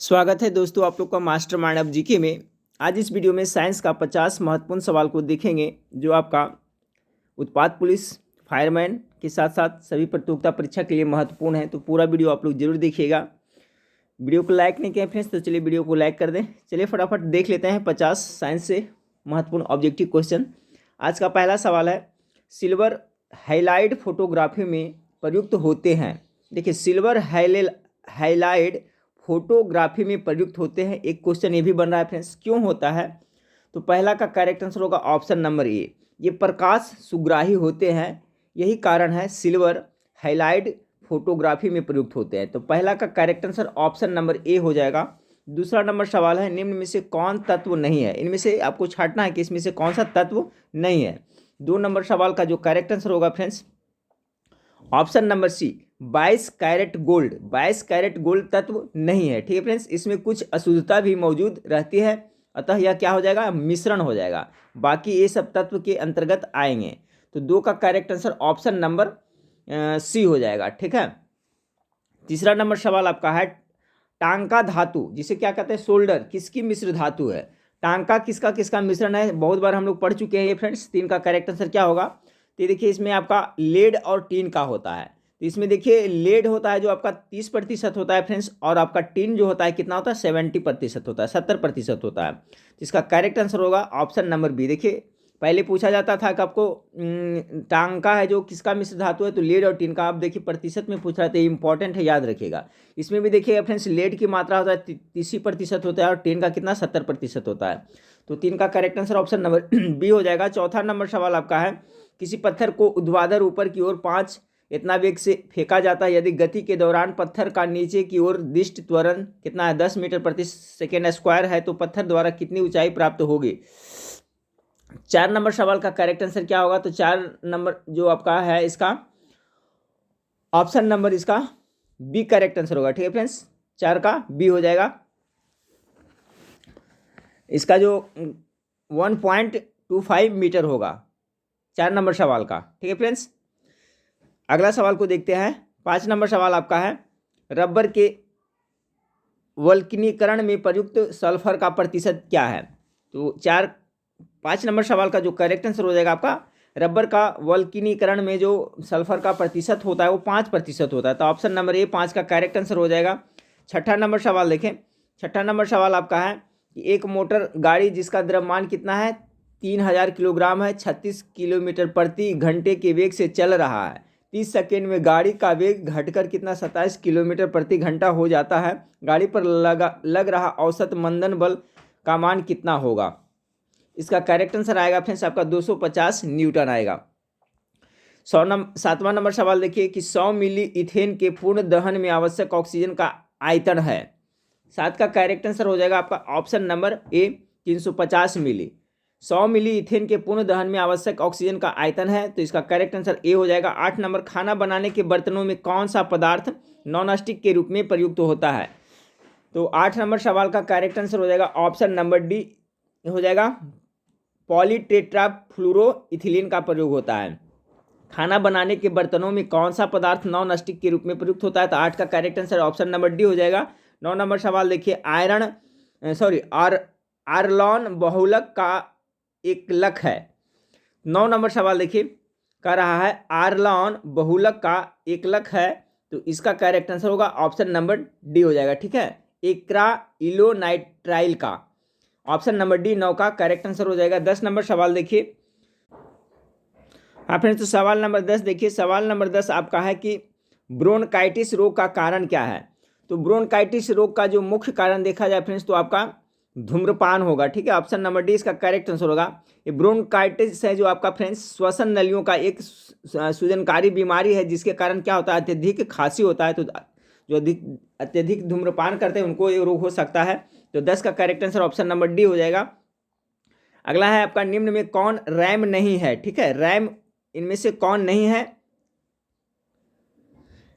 स्वागत है दोस्तों आप लोग का मास्टर माइंड जीके में। आज इस वीडियो में साइंस का 50 महत्वपूर्ण सवाल को देखेंगे जो आपका उत्पाद पुलिस फायरमैन के साथ साथ सभी प्रतियोगिता परीक्षा के लिए महत्वपूर्ण है। तो पूरा वीडियो आप लोग जरूर देखिएगा। वीडियो को लाइक नहीं किया फ्रेंड्स तो चलिए वीडियो को लाइक कर दें। चलिए फटाफट देख लेते हैं 50 साइंस से महत्वपूर्ण ऑब्जेक्टिव क्वेश्चन। आज का पहला सवाल है, सिल्वर हाईलाइट फोटोग्राफी में प्रयुक्त होते हैं। देखिए, सिल्वर हाईलाइट फोटोग्राफी में प्रयुक्त होते हैं। एक क्वेश्चन ये भी बन रहा है फ्रेंड्स, क्यों होता है? तो पहला का करेक्ट आंसर होगा ऑप्शन नंबर ए, ये प्रकाश सुग्राही होते हैं, यही कारण है सिल्वर हाईलाइट फोटोग्राफी में प्रयुक्त होते हैं। तो पहला का करेक्ट आंसर ऑप्शन नंबर ए हो जाएगा। दूसरा नंबर सवाल है, निम्न में से कौन तत्व नहीं है? इनमें से आपको छांटना है कि इसमें से कौन सा तत्व नहीं है। 2 नंबर सवाल का जो करेक्ट आंसर होगा friends option number C, 22 carat gold. 22 carat gold तत्व नहीं है। ठीक है फ्रेंड्स, इसमें कुछ अशुद्धता भी मौजूद रहती है, अतः यह क्या हो जाएगा? मिश्रण हो जाएगा। बाकी ये सब तत्व के अंतर्गत आएंगे। तो 2 का correct answer option number C हो जाएगा। ठीक है। तीसरा नंबर सवाल आपका है, टांका धातु जिसे क्या कहते हैं शोल्डर, किसकी मिश्र धातु है? टांका किसका किसका मिश्रण है? बहुत बार हम लोग पढ़ चुके हैं ये फ्रेंड्स। 3 का करेक्ट आंसर क्या होगा? तो देखिए, इसमें आपका लेड और टीन का होता है। तो इसमें देखिए लेड होता है जो आपका 30% होता है फ्रेंड्स, और आपका टीन जो होता है कितना होता है? 70% होता है, 70% होता है। तो इसका करेक्ट आंसर होगा ऑप्शन नंबर बी। देखिए, पहले पूछा जाता था कि आपको टांका है जो किसका मिश्र धातु है, तो लेड और टीन का। आप देखिए प्रतिशत में पूछ रहा था, इंपॉर्टेंट है, याद रखिएगा। इसमें भी देखिए फ्रेंड्स लेड की मात्रा होता है 30% होता है और टीन का कितना? 70% होता है। तो 3 का correct answer option number B हो जाएगा। चौथा नंबर सवाल आपका है, किसी पत्थर को ऊर्ध्वाधर ऊपर की ओर 5 इतना वेग से फेंका जाता है, यदि गति के दौरान पत्थर का नीचे की ओर दिष्ट त्वरण कितना है? 10 मीटर प्रति सेकेंड स्क्वायर है, तो पत्थर द्वारा कितनी ऊंचाई प्राप्त होगी? 4 नंबर सवाल का करेक्ट आंसर क्या होगा? तो 4 नंबर जो आपका है इसका ऑप्शन नंबर इसका बी करेक्ट आंसर होगा। ठीक है फ्रेंड्स, 4 का बी हो जाएगा। इसका जो 1.25 मीटर होगा 4 नंबर सवाल का। ठीक है फ्रेंड्स, अगला सवाल को देखते हैं। 5 नंबर सवाल आपका है, रबर के वल्कनीकरण में प्रयुक्त सल्फर का प्रतिशत क्या है? तो 5 नंबर सवाल का जो करेक्ट आंसर हो जाएगा आपका, रबर का वल्कनीकरण में जो सल्फर का प्रतिशत होता है वो 5% होता है। तो ऑप्शन नंबर ए 5 का करेक्ट आंसर हो जाएगा। 6ठा नंबर सवाल देखें। 6ठा नंबर सवाल आपका है कि एक मोटर गाड़ी जिसका द्रव्यमान कितना है? 3000 किलोग्राम है, 36 किलोमीटर प्रति घंटे के वेग से चल रहा है। 30 सेकेंड में गाड़ी का वेग घटकर कितना? 27 किलोमीटर प्रति घंटा हो जाता है। गाड़ी पर लग रहा औसत मंदन बल का मान कितना होगा? इसका करेक्ट आंसर आएगा फ्रेंड्स आपका 250 न्यूटन आएगा। 7वां नंबर सवाल देखिए कि 100 मिली इथेन के पूर्ण दहन में आवश्यक ऑक्सीजन का आयतन है। 7 का करेक्ट आंसर हो जाएगा आपका ऑप्शन नंबर ए 350 मिली। 100 मिली इथेन के पूर्ण दहन में आवश्यक ऑक्सीजन का आयतन है, तो इसका करेक्ट आंसर ए हो जाएगा। 8 नंबर, खाना बनाने के बर्तनों में कौन सा पदार्थ नॉन स्टिक के रूप में प्रयुक्त होता है? तो 8 नंबर सवाल का करेक्ट आंसर हो जाएगा ऑप्शन नंबर डी हो जाएगा, पॉलीटेट्राफ्लोरोइथिलीन का प्रयोग होता है। खाना बनाने के बर्तनों में कौन सा पदार्थ नॉन स्टिक के रूप में प्रयुक्त होता है? तो 8 का correct answer option number D हो जाएगा। 9 नंबर सवाल देखिए, आर्लॉन बहुलक का एक लक है। 9 नंबर सवाल देखिए कह रहा है आर्लॉन बहुलक का एक लक है, तो इसका करेक्ट आंसर होगा ऑप्शन नंबर डी हो जाएगा। ठीक है, एक्राइलोनाइट्राइल का ऑप्शन नंबर डी 9 का करेक्ट आंसर हो जाएगा। 10 नंबर सवाल देखिए। हाँ फ्रेंड्स, तो सवाल नंबर 10 देखिए। सवाल नंबर 10 आपका है कि ब्रोंकाइटिस रोग का कारण क्या है? तो ब्रोंकाइटिस रोग का जो मुख्य कारण देखा जाए फ्रेंड्स तो आपका धूम्रपान होगा। ठीक है, ऑप्शन नंबर डी इसका करेक्ट आंसर होगा। ये ब्रोंकाइटिस है जो आपका फ्रेंड्स श्वसन नलियों का एक सूजनकारी बीमारी है, जिसके कारण क्या होता है? अत्यधिक खांसी होता है। तो जो अत्यधिक धूम्रपान करते हैं उनको ये रोग हो सकता है। तो 10 का correct answer option number D हो जाएगा। अगला है आपका, निम्न में कौन रैम नहीं है? ठीक है, रैम इनमें से कौन नहीं है?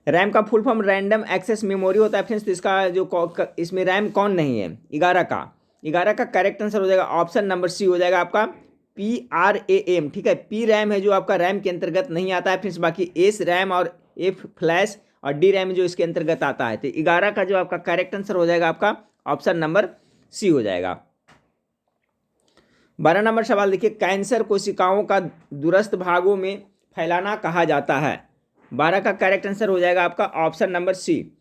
रैम का full form random access memory होता है फ्रेंड्स। तो इसका जो इसमें रैम कौन नहीं है? 11 का करेक्ट आंसर हो जाएगा ऑप्शन नंबर सी हो जाएगा आपका PRAM। ठीक है, पी रैम है जो आपका रैम के अंतर्गत नहीं आता है फ्रेंड्स। बाकी एस रैम और एफ फ्लैश और डी रैम जो इसके अंतर्गत आता है। तो 11 का जो आपका करेक्ट आंसर हो जाएगा आपका ऑप्शन नंबर सी हो जाएगा। 12 नंबर सवाल देखिए, कैंसर कोशिकाओं का दूरस्थ भागों में फैलाना कहा जाता है। 12 का करेक्ट आंसर हो जाएगा आपका ऑप्शन नंबर सी,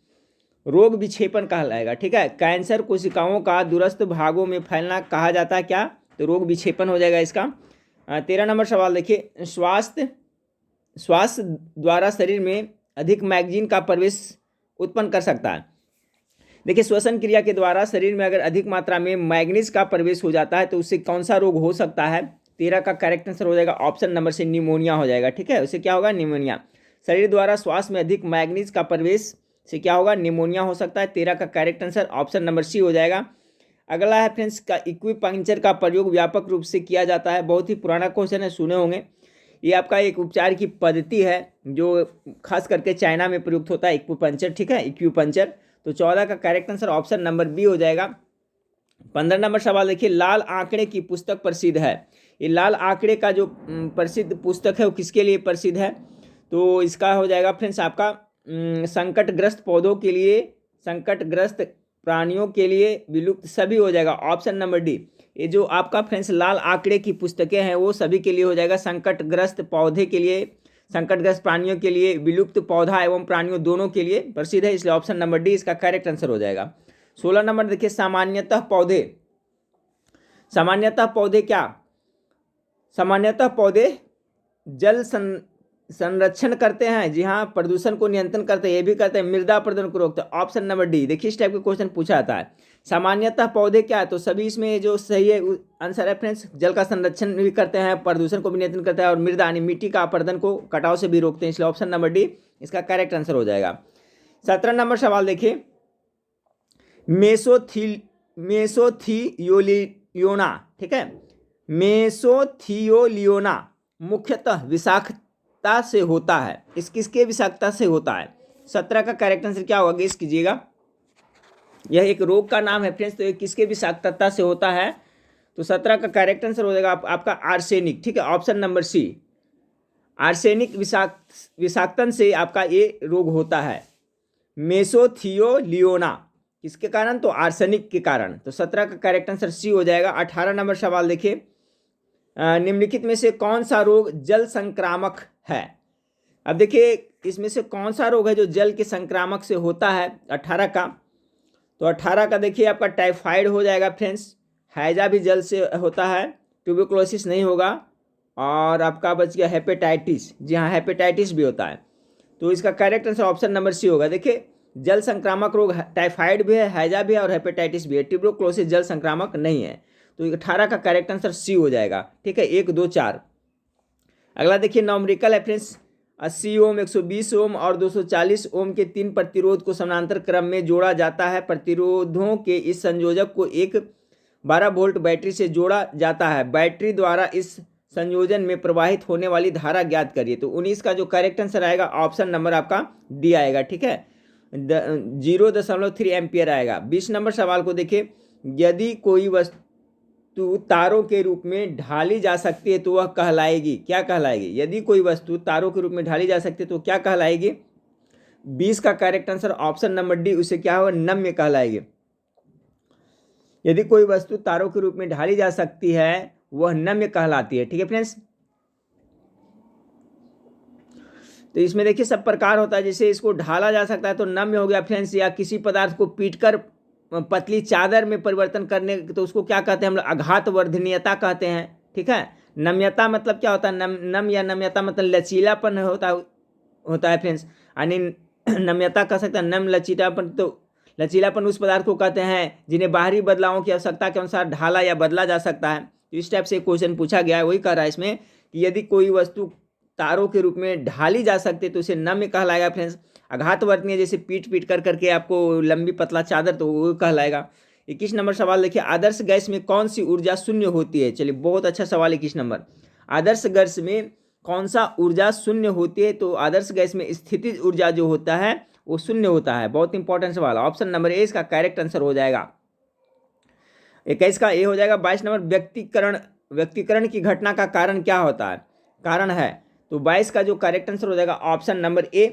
रोग विक्षेपण कहलाएगा। ठीक है, कैंसर कोशिकाओं का दूरस्थ भागों में फैलना कहा जाता है क्या, तो रोग विक्षेपण हो जाएगा इसका। 13 नंबर सवाल देखिए, स्वास्थ्य द्वारा शरीर में अधिक मैगनीज का प्रवेश उत्पन्न कर सकता है। देखिए, श्वसन क्रिया के द्वारा शरीर में अगर अधिक मात्रा में मैग्नीज का प्रवेश हो जाता है तो उससे कौन सा रोग हो सकता है। 13 का करेक्ट आंसर हो जाएगा ऑप्शन नंबर से निमोनिया हो जाएगा। ठीक है, उससे क्या होगा, निमोनिया। शरीर द्वारा श्वास में अधिक मैग्नीज का प्रवेश से क्या होगा, निमोनिया हो सकता है। 13 का correct answer option number C हो जाएगा। अगला है फ्रेंड्स का एक्यूपंक्चर का प्रयोग व्यापक रूप से किया जाता है। बहुत ही पुराना क्वेश्चन है, सुने होंगे। ये आपका एक उपचार की पद्धति है जो खास करके चाइना में प्रयुक्त होता है, एक्यूपंक्चर। ठीक है, एक्यूपंक्चर। तो 14 का correct answer option number B हो जाएगा। 15 नंबर सवाल देखिए, लाल आंकड़े की पुस्तक प्रसिद्ध है। ये लाल आंकड़े का जो प्रसिद्ध पुस्तक है वो किसके लिए प्रसिद्ध है, तो इसका हो जाएगा फ्रेंड्स आपका संकटग्रस्त पौधों के लिए, संकटग्रस्त प्राणियों के लिए, विलुप्त सभी हो जाएगा ऑप्शन नंबर डी। ये जो आपका फ्रेंड्स लाल आंकड़े की पुस्तकें हैं वो सभी के लिए हो जाएगा, संकटग्रस्त पौधे के लिए, संकटग्रस्त प्राणियों के लिए, विलुप्त पौधा एवं प्राणियों दोनों के लिए प्रसिद्ध है, इसलिए ऑप्शन नंबर डी इसका करेक्ट आंसर हो जाएगा। 16 नंबर देखिए, सामान्यतः पौधे क्या, सामान्यतः पौधे जल संरक्षण करते हैं। जी हाँ, प्रदूषण को नियंत्रण करते हैं, ये भी करते हैं, मृदा प्रदूषण को रोकते हैं, ऑप्शन नंबर डी। देखिए, इस टाइप के क्वेश्चन पूछा जाता है। सामान्यतः पौधे क्या है, तो सभी इसमें जो सही है आंसर है फ्रेंड्स, जल का संरक्षण भी करते हैं, प्रदूषण को भी नियंत्रण करते हैं और मृदा यानी मिट्टी का अपरदन को कटाव से भी रोकते हैं, इसलिए ऑप्शन नंबर डी इसका करेक्ट आंसर हो जाएगा। 17 नंबर सवाल देखिए, मेसोथियोलियोना। ठीक है, मेसोथियोलियोना मुख्यतः विषाक्तता से होता है। इस किसके विषाक्तता से होता है। 17 का करेक्ट आंसर क्या होगा, गेस कीजिएगा। यह एक रोग का नाम है फ्रेंड्स, तो ये किसके विषाक्तता से होता है, तो 17 का करेक्ट आंसर हो जाएगा आपका आर्सेनिक। ठीक है, ऑप्शन नंबर सी, आर्सेनिक विषाक्तन से आपका ये रोग होता है, मेसोथियोलियोना। किसके कारण, तो आर्सेनिक के कारण। तो 17 का करेक्ट आंसर सी हो जाएगा। 18 नंबर सवाल देखिए, निम्नलिखित में से कौन सा रोग जल संक्रामक है। अब देखिए, इसमें से कौन सा रोग है जो जल के संक्रामक से होता है 18 का, तो 18 का देखिए आपका टाइफाइड हो जाएगा फ्रेंड्स, हैजा भी जल से होता है, ट्यूबरकुलोसिस नहीं होगा, और आपका बच गया हेपेटाइटिस। जी हाँ, हेपेटाइटिस भी होता है, तो इसका correct answer option number C होगा। देखिए, जल संक्रामक रोग टाइफाइड भी है, हैजा भी है और हेपेटाइटिस भी है, ट्यूबरकुलोसिस जल संक्रामक नहीं है, तो 18 का करेक्ट आंसर सी हो जाएगा। ठीक है, 1, 2, 4। अगला देखिए, न्यूमेरिकल है फ्रेंड्स, 80 ओम, 120 ओम और 240 ओम के 3 प्रतिरोध को समानांतर क्रम में जोड़ा जाता है। प्रतिरोधों के इस संयोजक को एक 12 वोल्ट बैटरी से जोड़ा जाता है। बैटरी द्वारा इस संयोजन में प्रवाहित होने वाली धारा ज्ञात करिए। तो 19 का जो करेक्ट आंसर आएगा ऑप्शन नंबर आपका डी आएगा। ठीक है, 0.3 एम्पियर आएगा। 20 नंबर सवाल को देखिए, यदि कोई वस्तु तारों के रूप में ढाली जा सकती है तो वह कहलाएगी, क्या कहलाएगी। यदि कोई वस्तु तारों के रूप में ढाली जा सकती है तो क्या कहलाएगी। 20 का correct answer option number D, उसे क्या होगा, नम्य कहलाएगी। यदि कोई वस्तु तारों के रूप में ढाली जा सकती है वह नम्य कहलाती है। ठीक है फ्रेंड्स, तो इसमें देखिए सब प्रकार होता है, जैसे इसको ढाला जा सकता है तो नम्य हो गया फ्रेंड्स, या किसी पदार्थ को पीटकर पतली चादर में परिवर्तन करने, तो उसको क्या कहते हैं हम लोग, आघात वर्धनीयता कहते हैं। ठीक है, नम्यता मतलब क्या होता है, नम या नम्यता मतलब लचीलापन होता है फ्रेंड्स, यानी नम्यता कह सकते हैं, नम लचीलापन। तो लचीलापन उस पदार्थ को कहते हैं जिन्हें बाहरी बदलावों की आवश्यकता के अनुसार ढाला या बदला जा सकता है। तो इस टाइप से क्वेश्चन पूछा गया है, वही कह रहा है इसमें कि यदि कोई वस्तु तारों के रूप में ढाली जा सकती है तो उसे नम्य कहलाएगा फ्रेंड्स। आघात वर्तनीय जैसे पीट कर करके आपको लंबी पतला चादर, तो वो कहलाएगा। 21 नंबर सवाल देखिए, आदर्श गैस में कौन सी ऊर्जा शून्य होती है। चलिए, बहुत अच्छा सवाल। 21 नंबर, आदर्श गैस में कौन सा ऊर्जा शून्य होती है, तो आदर्श गैस में स्थितिज ऊर्जा जो होता है वो शून्य होता है। बहुत इंपॉर्टेंट सवाल, ऑप्शन नंबर ए इसका करेक्ट आंसर हो जाएगा। 21 का ए हो जाएगा। 22 नंबर, व्यक्तिकरण की घटना का कारण क्या होता है, कारण है, तो 22 का जो करेक्ट आंसर हो जाएगा ऑप्शन नंबर ए,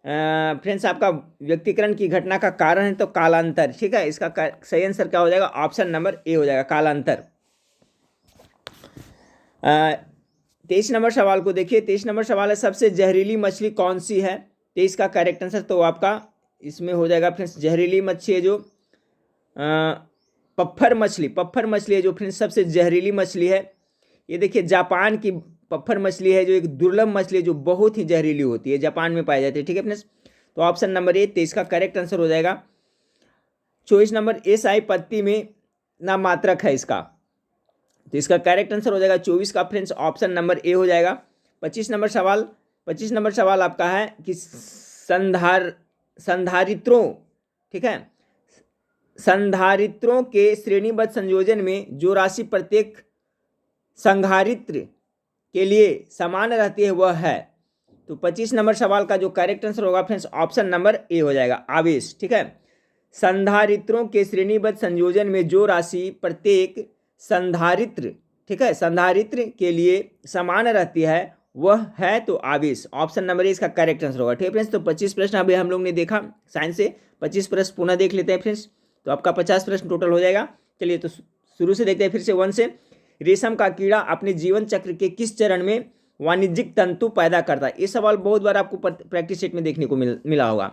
फ्रेंड्स आपका व्यक्तिकरण की घटना का कारण है तो कालांतर, ठीक है। इसका सही आंसर क्या हो जाएगा, ऑप्शन नंबर ए हो जाएगा, कालांतर। 23 नंबर सवाल को देखिए। 23 नंबर सवाल है, सबसे जहरीली मछली कौन सी है। 23 का करेक्ट आंसर तो आपका इसमें हो जाएगा फ्रेंड्स, जहरीली मछली है जो पफ्फर मछली है जो फ्रेंड्स सबसे जहरीली मछली है। ये देखिए जापान की पफ्फर मछली है जो एक दुर्लभ मछली है जो बहुत ही जहरीली होती है, जापान में पाई जाती है, ठीक है फ्रेंड्स। तो ऑप्शन नंबर ए 23 का करेक्ट आंसर हो जाएगा। 24 नंबर, एसआई पत्ती में नामात्रक है इसका, तो इसका करेक्ट आंसर हो जाएगा 24 का फ्रेंड्स ऑप्शन नंबर ए हो जाएगा। 25 नंबर सवाल आपका है कि संधारित्रों, ठीक है, संधारित्रों के श्रेणीबद्ध संयोजन में जो राशि प्रत्येक संधारित्र के लिए समान रहती है वह है। तो 25 नंबर सवाल का जो करेक्ट आंसर होगा फ्रेंड्स ऑप्शन नंबर ए हो जाएगा, आवेश, ठीक है। संधारित्रों के श्रेणीबद्ध संयोजन में जो राशि प्रत्येक संधारित्र, ठीक है, संधारित्र के लिए समान रहती है वह है तो आवेश, ऑप्शन नंबर ए इसका करेक्ट आंसर होगा, ठीक है फ्रेंड्स। तो 25 प्रश्न अभी हम लोग ने देखा साइंस से, 25 प्रश्न पुनः देख लेते हैं फ्रेंड्स, तो आपका 50 प्रश्न टोटल हो जाएगा। चलिए तो शुरू से देखते हैं फिर से 1 से। रेशम का कीड़ा अपने जीवन चक्र के किस चरण में वाणिज्यिक तंतु पैदा करता है। ये सवाल बहुत बार आपको प्रैक्टिस सेट में देखने को मिला होगा।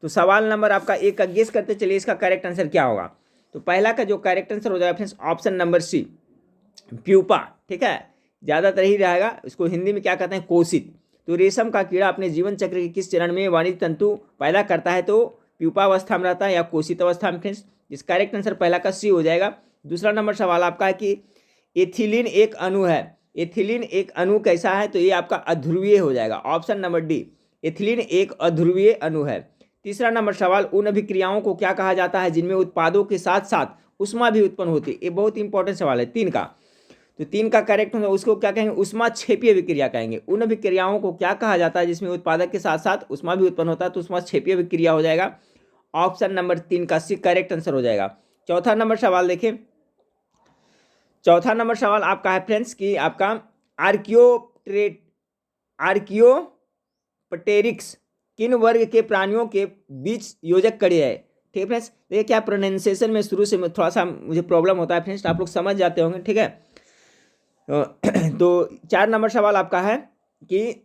तो सवाल नंबर आपका एक का गेस करते चलिए इसका करेक्ट आंसर क्या होगा। तो पहला का जो करेक्ट आंसर हो जाएगा friends option number C, pupa, ठीक है, ज़्यादातर ही रहेगा, इसको हिंदी में क्या कहते हैं, कोशित। तो रेशम का कीड़ा अपने जीवन चक्र के किस चरण में वाणिज्यिक तंतु पैदा करता है, तो प्यूपा अवस्था में रहता है या कोशित अवस्था में फ्रेंड्स। इस करेक्ट आंसर पहला का सी हो जाएगा। दूसरा नंबर सवाल आपका है कि एथिलीन एक अणु है, एथिलीन एक अणु कैसा है, तो ये आपका अध्रुवीय हो जाएगा, ऑप्शन नंबर डी, एथिलीन एक अध्रुवीय अणु है। तीसरा नंबर सवाल, उन अभिक्रियाओं को क्या कहा जाता है जिनमें उत्पादों के साथ साथ उष्मा भी उत्पन्न होती है। ये बहुत इंपॉर्टेंट सवाल है 3 का, तो 3 का करेक्ट होगा, उसको क्या कहेंगे, उष्मा क्षेपीय अभिक्रिया कहेंगे। उन अभिक्रियाओं को क्या कहा जाता है जिसमें उत्पादक के साथ साथ उष्मा भी उत्पन्न होता है, तो उष्मा क्षेपीय अभिक्रिया हो जाएगा, ऑप्शन नंबर 3 का सी करेक्ट आंसर हो जाएगा। चौथा नंबर सवाल देखें, चौथा नंबर सवाल आपका है फ्रेंड्स कि आपका आर्कियोप्टेरिक्स किन वर्ग के प्राणियों के बीच योजक कड़ी है, ठीक है फ्रेंड्स। देखिए क्या प्रोनाउंसिएशन में शुरू से थोड़ा सा मुझे प्रॉब्लम होता है फ्रेंड्स, आप लोग समझ जाते होंगे, ठीक है। तो 4 नंबर सवाल आपका है कि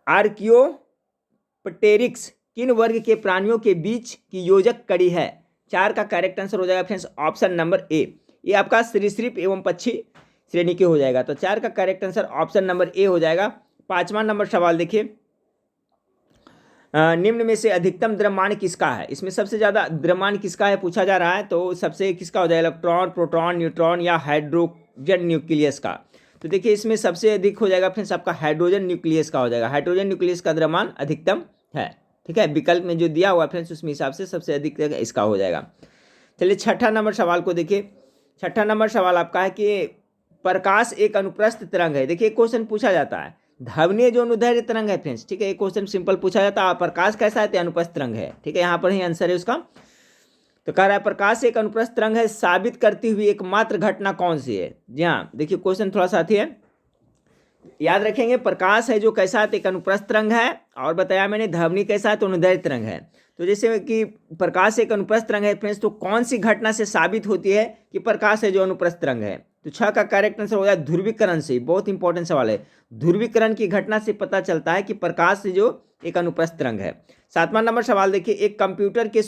आर्कियोप्टेरिक्स किन वर्ग के प्राणियों के बीच की योजक कड़ी है। 4 का करेक्ट आंसर हो जाएगा फ्रेंड्स ऑप्शन नंबर ए, ये आपका सरीसृप एवं पक्षी श्रेणी के हो जाएगा। तो 4 का करेक्ट आंसर ऑप्शन नंबर ए हो जाएगा। 5वां नंबर सवाल देखिए, निम्न में से अधिकतम द्रव्यमान किसका है। इसमें सबसे ज़्यादा द्रव्यमान किसका है पूछा जा रहा है, तो सबसे किसका हो जाएगा, इलेक्ट्रॉन, प्रोटॉन, न्यूट्रॉन या हाइड्रोजन न्यूक्लियस का। तो देखिए इसमें सबसे अधिक हो जाएगा फ्रेंड्स आपका हाइड्रोजन न्यूक्लियस का हो जाएगा, हाइड्रोजन न्यूक्लियस का द्रव्यमान अधिकतम है, ठीक है। विकल्प में जो दिया हुआ फ्रेंड्स उसमें हिसाब से सबसे अधिक इसका हो जाएगा। चलिए 6ठा नंबर सवाल को देखिए। 6ठा नंबर सवाल आपका है कि प्रकाश एक अनुप्रस्थ तरंग है। देखिए क्वेश्चन पूछा जाता है, ध्वनि जो अनुदैर्घ्य तरंग है फ्रेंड्स, ठीक है, एक क्वेश्चन सिंपल पूछा जाता है, प्रकाश कैसा है, तो अनुप्रस्थ तरंग है, ठीक है, यहाँ पर ही आंसर है उसका। तो कह रहा है प्रकाश एक अनुप्रस्थ तरंग है, साबित करती हुई एकमात्र घटना कौन सी है। जी हाँ, देखिए क्वेश्चन थोड़ा सा है, याद रखेंगे, प्रकाश है जो कैसा है, तो एक अनुप्रस्थ तरंग है, और बताया मैंने ध्वनि कैसा है, तो अनुदैर्घ्य तरंग है। तो जैसे कि प्रकाश एक अनुप्रस्थ तरंग है फ्रेंड्स, तो कौन सी घटना से साबित होती है कि प्रकाश है जो अनुप्रस्थ तरंग है। तो 6 का करेक्ट आंसर हो जाए ध्रुवीकरण से, बहुत इंपॉर्टेंट सवाल है, ध्रुवीकरण की घटना से पता चलता है कि प्रकाश से जो एक अनुप्रस्थ तरंग है। 7वां नंबर सवाल देखिए, एक कंप्यूटर के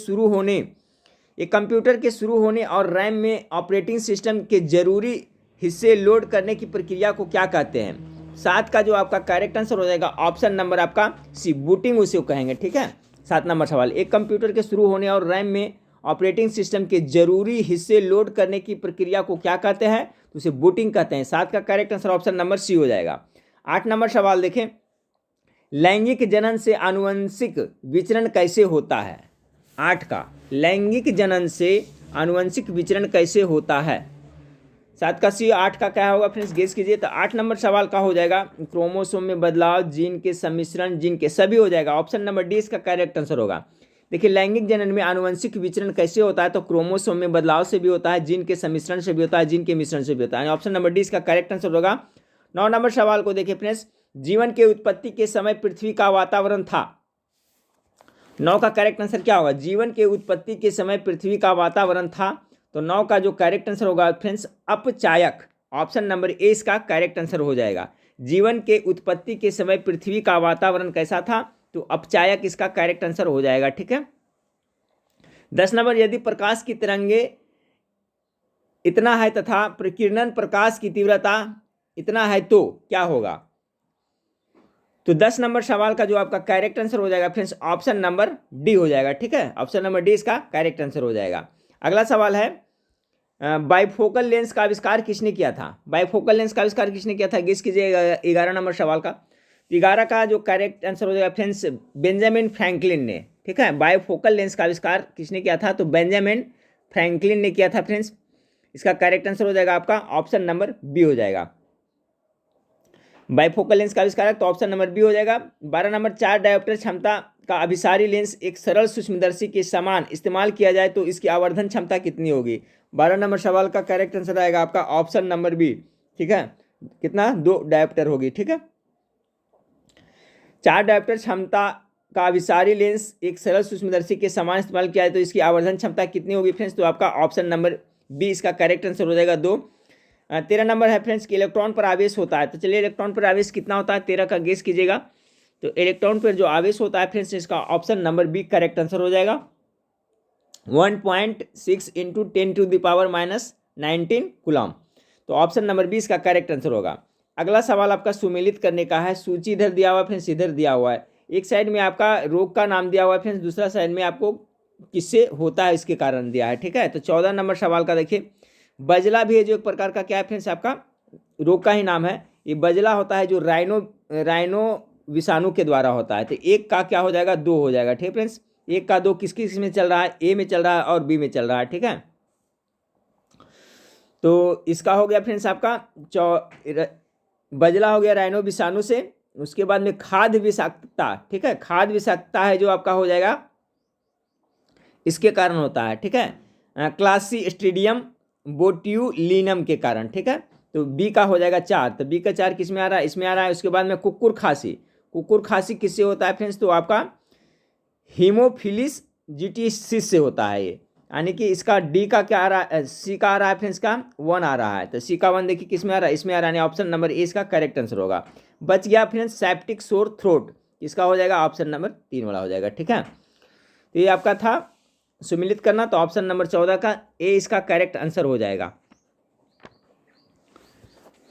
शुरू होने और रैम में ऑपरेटिंग सिस्टम के जरूरी हिस्से लोड करने की प्रक्रिया को क्या कहते हैं। 7 का जो आपका करेक्ट आंसर हो जाएगा ऑप्शन नंबर आपका सी, बूटिंग उसे कहेंगे, ठीक है। 7 नंबर सवाल, एक कंप्यूटर के शुरू होने और रैम में ऑपरेटिंग सिस्टम के जरूरी हिस्से लोड करने की प्रक्रिया को क्या कहते हैं, तो उसे बूटिंग कहते हैं। 7 का correct answer option number C हो जाएगा। 8 नंबर सवाल देखें, लैंगिक जनन से आनुवंशिक विचरण कैसे होता है। 8 का, लैंगिक जनन से आनुवंशिक विचरण कैसे होता है। 7 का सी, 8 का क्या होगा फ्रेंड्स, गेस कीजिए। तो 8 नंबर सवाल का हो जाएगा क्रोमोसोम में बदलाव, जीन के सम्मिश्रण, जीन के सभी हो जाएगा, ऑप्शन नंबर डी इसका करेक्ट आंसर होगा। देखिए लैंगिक जनन में आनुवंशिक विचरण कैसे होता है, तो क्रोमोसोम में बदलाव से भी होता है, जीन के सम्मिश्रण से भी होता है, जीन के मिश्रण से भी होता है, ऑप्शन नंबर डी इसका करेक्ट आंसर होगा। 9 नंबर सवाल को देखिए फ्रेंड्स, जीवन के उत्पत्ति के समय पृथ्वी का वातावरण था, 9 का करेक्ट आंसर क्या होगा? जीवन के उत्पत्ति के समय पृथ्वी का वातावरण था। तो 9 का जो करेक्ट आंसर होगा फ्रेंड्स अपचायक। ऑप्शन नंबर ए इसका करेक्ट आंसर हो जाएगा। जीवन के उत्पत्ति के समय पृथ्वी का वातावरण कैसा था? तो अपचायक इसका करेक्ट आंसर हो जाएगा। ठीक है। 10 नंबर, यदि प्रकाश की तरंगे इतना है तथा प्रकीर्णन प्रकाश की तीव्रता इतना है तो क्या होगा? तो 10 नंबर सवाल का जो आपका करेक्ट आंसर हो जाएगा फ्रेंड्स ऑप्शन नंबर डी हो जाएगा। ठीक है, ऑप्शन नंबर डी इसका करेक्ट आंसर हो जाएगा। अगला सवाल है बाइफोकल लेंस का आविष्कार किसने किया था? बाइफोकल लेंस का आविष्कार किसने किया था? गेस कीजिए 11 नंबर सवाल का। 11 का जो करेक्ट आंसर हो जाएगा फ्रेंड्स बेंजामिन फ्रैंकलिन ने। ठीक है, बाइफोकल लेंस का आविष्कार किसने किया था? तो बेंजामिन फ्रैंकलिन ने किया था फ्रेंड्स। इसका करेक्ट आंसर हो जाएगा आपका ऑप्शन नंबर बी हो जाएगा। बाइफोकल लेंस का आविष्कारक तो ऑप्शन नंबर बी हो जाएगा। 12 नंबर, 4 डायोप्टर क्षमता का अभिसारी लेंस एक सरल सूक्ष्मदर्शी के समान इस्तेमाल किया जाए तो इसकी आवर्धन क्षमता कितनी होगी? 12 नंबर सवाल का करेक्ट आंसर आएगा आपका ऑप्शन नंबर बी। ठीक है, कितना? 2 डायोप्टर होगी। ठीक है, 4 डायोप्टर क्षमता का अभिसारी लेंस एक सरल सूक्ष्मदर्शी के समान इस्तेमाल किया जाए तो इसकी आवर्धन क्षमता कितनी होगी फ्रेंड्स? तो आपका ऑप्शन नंबर बी इसका करेक्ट आंसर हो जाएगा 2। 13 नंबर है फ्रेंड्स कि इलेक्ट्रॉन पर आवेश होता है। तो चलिए इलेक्ट्रॉन पर आवेश कितना होता है 13 का गेस कीजिएगा। तो इलेक्ट्रॉन पर जो आवेश होता है फ्रेंड्स इसका option number B correct answer हो जाएगा 1.6 इंटू 10⁻⁻19 कूलम। तो ऑप्शन नंबर बी इसका करेक्ट आंसर होगा। अगला सवाल आपका सुमेलित करने का है। सूची इधर दिया हुआ है फ्रेंड्स, इधर दिया हुआ है। एक साइड में आपका रोग का नाम दिया हुआ है फ्रेंड्स, दूसरा साइड में आपको किससे होता है इसके कारण दिया है। ठीक है, तो 14 नंबर सवाल का देखिए बजला भी है जो एक प्रकार का क्या है फ्रेंड्स आपका रोग का ही नाम है। ये बजला होता है जो राइनो विषाणु के द्वारा होता है। तो एक का क्या हो जाएगा? 2 हो जाएगा। ठीक है फ्रेंड्स, एक का 2 किस किस में चल रहा है? ए में चल रहा है और बी में चल रहा है। ठीक है, तो इसका हो गया फ्रेंड्स आपका बजला हो गया राइनो विषाणु से। उसके बाद में खाद्य विषाक्तता। ठीक है, खाद्य विषाक्तता है जो आपका हो जाएगा इसके कारण होता है। ठीक है, क्लास्ट्रीडियम बोट्यूलिनम के कारण। ठीक है, तो बी का हो जाएगा 4। तो बी का 4 किस में आ रहा है? इसमें आ रहा है। उसके बाद में कुकुर खांसी। कुकुर खांसी किससे होता है फ्रेंड्स? तो आपका हीमोफिलिस जीटीसिस से होता है ये। यानी कि इसका डी का क्या आ रहा है? सी का आ रहा है फ्रेंड्स का 1 आ रहा है। तो सी का 1 देखिए किस में आ रहा है? इसमें आ रहा है। ऑप्शन नंबर ए इसका करेक्ट आंसर होगा। बच गया फ्रेंड्स सेप्टिक सोर थ्रोट। इसका हो जाएगा ऑप्शन नंबर 3 वाला हो जाएगा। ठीक है, तो ये आपका था सुमिलित करना। तो ऑप्शन नंबर 14 का ए इसका करेक्ट आंसर हो जाएगा।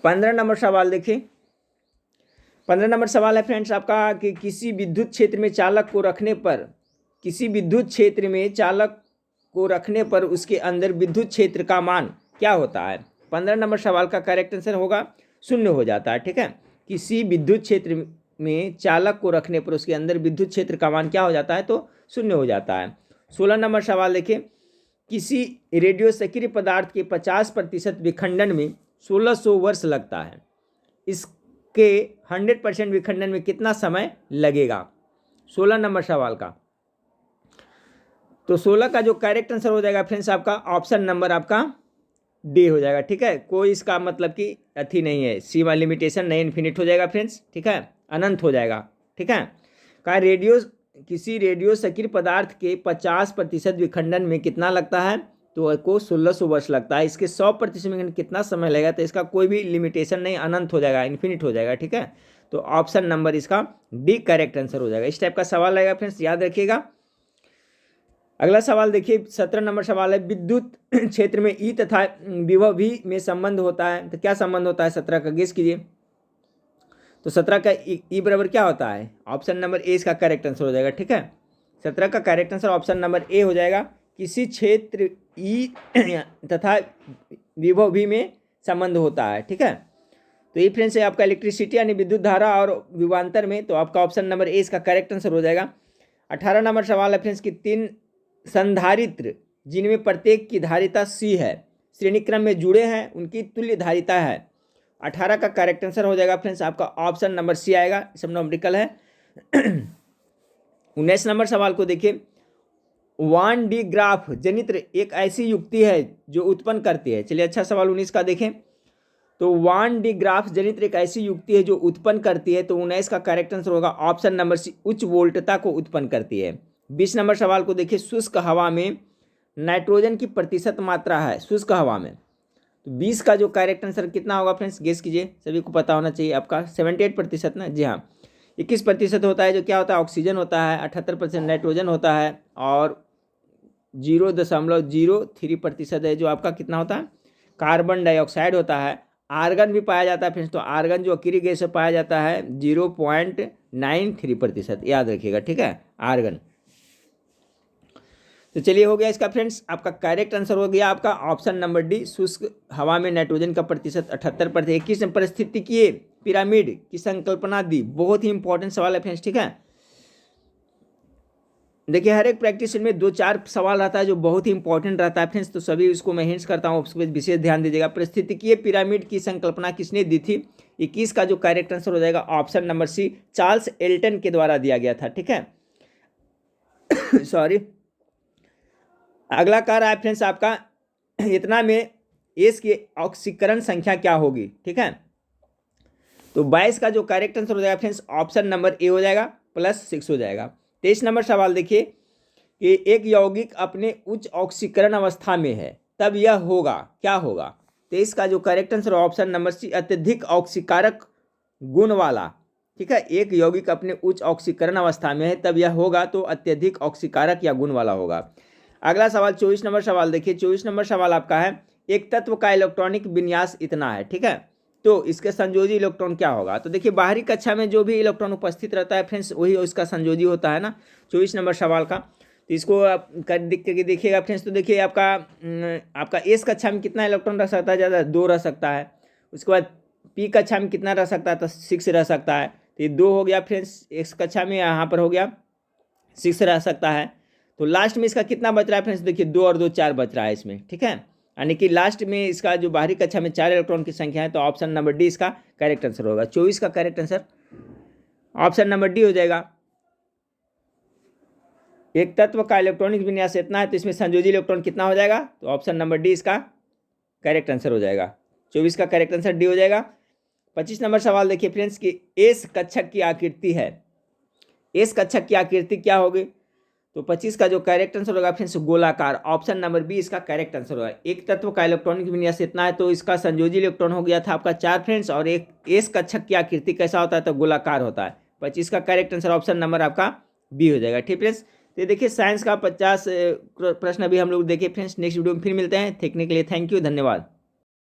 15 नंबर सवाल देखिए। 15 नंबर सवाल है फ्रेंड्स आपका कि किसी विद्युत क्षेत्र में चालक को रखने पर उसके अंदर विद्युत क्षेत्र का मान क्या होता है? 15 नंबर सवाल का करेक्ट आंसर होगा 0 हो जाता है। ठीक है, किसी विद्युत क्षेत्र में चालक को रखने पर उसके अंदर विद्युत क्षेत्र का मान क्या हो जाता है? तो 0 हो जाता है। 16 नंबर सवाल देखिए किसी रेडियो सक्रिय पदार्थ के 50% विखंडन में 1600 वर्ष लगता है। इसके 100% विखंडन में कितना समय लगेगा? 16 नंबर सवाल का। तो 16 का जो करेक्ट आंसर हो जाएगा फ्रेंड्स आपका ऑप्शन नंबर आपका डी हो जाएगा। ठीक है, कोई इसका मतलब कि अथी नहीं है, सीमा लिमिटेशन नहीं, इन्फिनिट हो जाएगा फ्रेंड्स। ठीक है, अनंत हो जाएगा। ठीक है, कहा किसी रेडियो सक्रिय पदार्थ के 50% विखंडन में कितना लगता है? तो को 1600 वर्ष लगता है। इसके 100% में कितना समय लगेगा? तो इसका कोई भी लिमिटेशन नहीं, अनंत हो जाएगा, इन्फिनिट हो जाएगा। ठीक है, तो ऑप्शन नंबर इसका डी करेक्ट आंसर हो जाएगा। इस टाइप का सवाल रहेगा फ्रेंड्स, याद रखिएगा। अगला सवाल देखिए 17 नंबर सवाल है विद्युत क्षेत्र में ई तथा विभव भी में संबंध होता है। तो क्या संबंध होता है 17 का? गेस कीजिए। तो 17 का ई बराबर क्या होता है? ऑप्शन नंबर ए इसका करेक्ट आंसर हो जाएगा। ठीक है, 17 का करेक्ट आंसर ऑप्शन नंबर ए हो जाएगा। किसी क्षेत्र ई तथा विभव भी में संबंध होता है। ठीक है, तो ये फ्रेंड्स है आपका इलेक्ट्रिसिटी यानी विद्युत धारा और विभवांतर में। तो आपका ऑप्शन नंबर ए इसका करेक्ट आंसर हो जाएगा। 18 नंबर सवाल है फ्रेंड्स कि 3 संधारित्र जिनमें प्रत्येक की धारिता सी है श्रेणी क्रम में जुड़े हैं उनकी तुल्य धारिता है। 18 का करेक्ट आंसर हो जाएगा फ्रेंड्स आपका ऑप्शन नंबर सी आएगा, सब नॉमरिकल है। 19 नंबर सवाल को देखिए वान डी ग्राफ जनित्र एक ऐसी युक्ति है जो उत्पन्न करती है। चलिए अच्छा सवाल 19 का देखें। तो वान डी ग्राफ जनित्र एक ऐसी युक्ति है जो उत्पन्न करती है। तो 19 का करेक्ट आंसर होगा ऑप्शन नंबर सी उच्च वोल्टता को उत्पन्न करती है। 20 नंबर सवाल को देखिए, शुष्क हवा में नाइट्रोजन की प्रतिशत मात्रा है शुष्क हवा में, तो 20 का जो करेक्ट आंसर कितना होगा फ्रेंड्स, गेस कीजिए। सभी को पता होना चाहिए आपका 78% ना, जी हाँ। 21% होता है जो क्या होता है, ऑक्सीजन होता है। 78% नाइट्रोजन होता है और 0.03% है जो आपका कितना होता है, कार्बन डाइऑक्साइड होता है। आर्गन भी पाया जाता है फ्रेंड्स, तो आर्गन जो अकेली गैस में पाया जाता है 0.93%, याद रखिएगा, ठीक है, आर्गन। तो चलिए हो गया इसका फ्रेंड्स, आपका करेक्ट आंसर हो गया आपका ऑप्शन नंबर डी, शुष्क हवा में नाइट्रोजन का प्रतिशत 78%। 21 पारिस्थितिकीय पिरामिड की संकल्पना दी, बहुत ही इंपॉर्टेंट सवाल है फ्रेंड्स, ठीक है। देखिए हर एक प्रैक्टिस में 2-4 सवाल रहता है जो बहुत ही इंपॉर्टेंट रहता है फ्रेंड्स, तो सभी उसको मैं हिंट्स करता हूँ, उस पर विशेष ध्यान दीजिएगा। पारिस्थितिकीय पिरामिड की संकल्पना किसने दी थी? 21 का जो करेक्ट आंसर हो जाएगा option number C, Charles Elton के द्वारा दिया गया था, ठीक है। सॉरी। अगला कह रहा है फ्रेंड्स आपका, इतना में एस की ऑक्सीकरण संख्या क्या होगी, ठीक है। तो 22 का जो करेक्ट आंसर हो जाएगा फ्रेंड्स ऑप्शन नंबर ए हो जाएगा, +6 हो जाएगा। 23 नंबर सवाल देखिए कि एक यौगिक अपने उच्च ऑक्सीकरण अवस्था में है तब यह होगा, क्या होगा? 23 का जो correct answer option number C, अत्यधिक ऑक्सीकारक गुण वाला, ठीक है। एक यौगिक अपने उच्च ऑक्सीकरण अवस्था में है तब यह होगा, तो अत्यधिक ऑक्सीकारक या गुण वाला होगा। अगला सवाल 24 नंबर सवाल देखिए, 24 नंबर सवाल आपका है, एक तत्व का इलेक्ट्रॉनिक विन्यास इतना है, ठीक है, तो इसके संयोजी इलेक्ट्रॉन क्या होगा? तो देखिए बाहरी कक्षा में जो भी इलेक्ट्रॉन उपस्थित रहता है फ्रेंड्स वही उसका संयोजी होता है ना, 24 नंबर सवाल का। तो इसको आप दिख के देखिएगा फ्रेंड्स, तो देखिए आपका एस कक्षा में कितना इलेक्ट्रॉन रह सकता है? ज़्यादा 2 रह सकता है। उसके बाद पी कक्षा में कितना रह सकता है? तो 6 रह सकता है। तो ये 2 हो गया फ्रेंड्स, एक्स कक्षा में यहाँ पर हो गया 6 रह सकता है। तो लास्ट में इसका कितना बच रहा है फ्रेंड्स? देखिए 2 और 2 4 बच रहा है इसमें, ठीक है। यानी कि लास्ट में इसका जो बाहरी कक्षा में 4 इलेक्ट्रॉन की संख्या है, तो ऑप्शन नंबर डी इसका करेक्ट आंसर होगा। 24 का correct answer option number D हो जाएगा। एक तत्व का इलेक्ट्रॉनिक विन्यास इतना है तो इसमें संयोजी इलेक्ट्रॉन कितना हो जाएगा? तो ऑप्शन नंबर डी इसका करेक्ट आंसर हो जाएगा। 24 का करेक्ट आंसर डी हो जाएगा। 25 नंबर सवाल देखिए फ्रेंड्स कि एस कक्षक की आकृति है, एस कक्षक की आकृति क्या होगी? तो 25 का जो करेक्ट आंसर होगा फ्रेंड्स गोलाकार, ऑप्शन नंबर बी इसका करेक्ट आंसर होगा। एक तत्व का इलेक्ट्रॉनिक विन्यास इतना है तो इसका संयोजी इलेक्ट्रॉन हो गया था आपका 4 फ्रेंड्स, और एक एस कक्षक की आकृति कैसा होता है? तो गोलाकार होता है। 25 का करेक्ट आंसर ऑप्शन नंबर आपका बी हो जाएगा, ठीक फ्रेंड्स। तो देखिए साइंस का 50 प्रश्न अभी हम लोग देखे फ्रेंड्स, नेक्स्ट वीडियो में फिर मिलते हैं। देखने के लिए थैंक यू, धन्यवाद।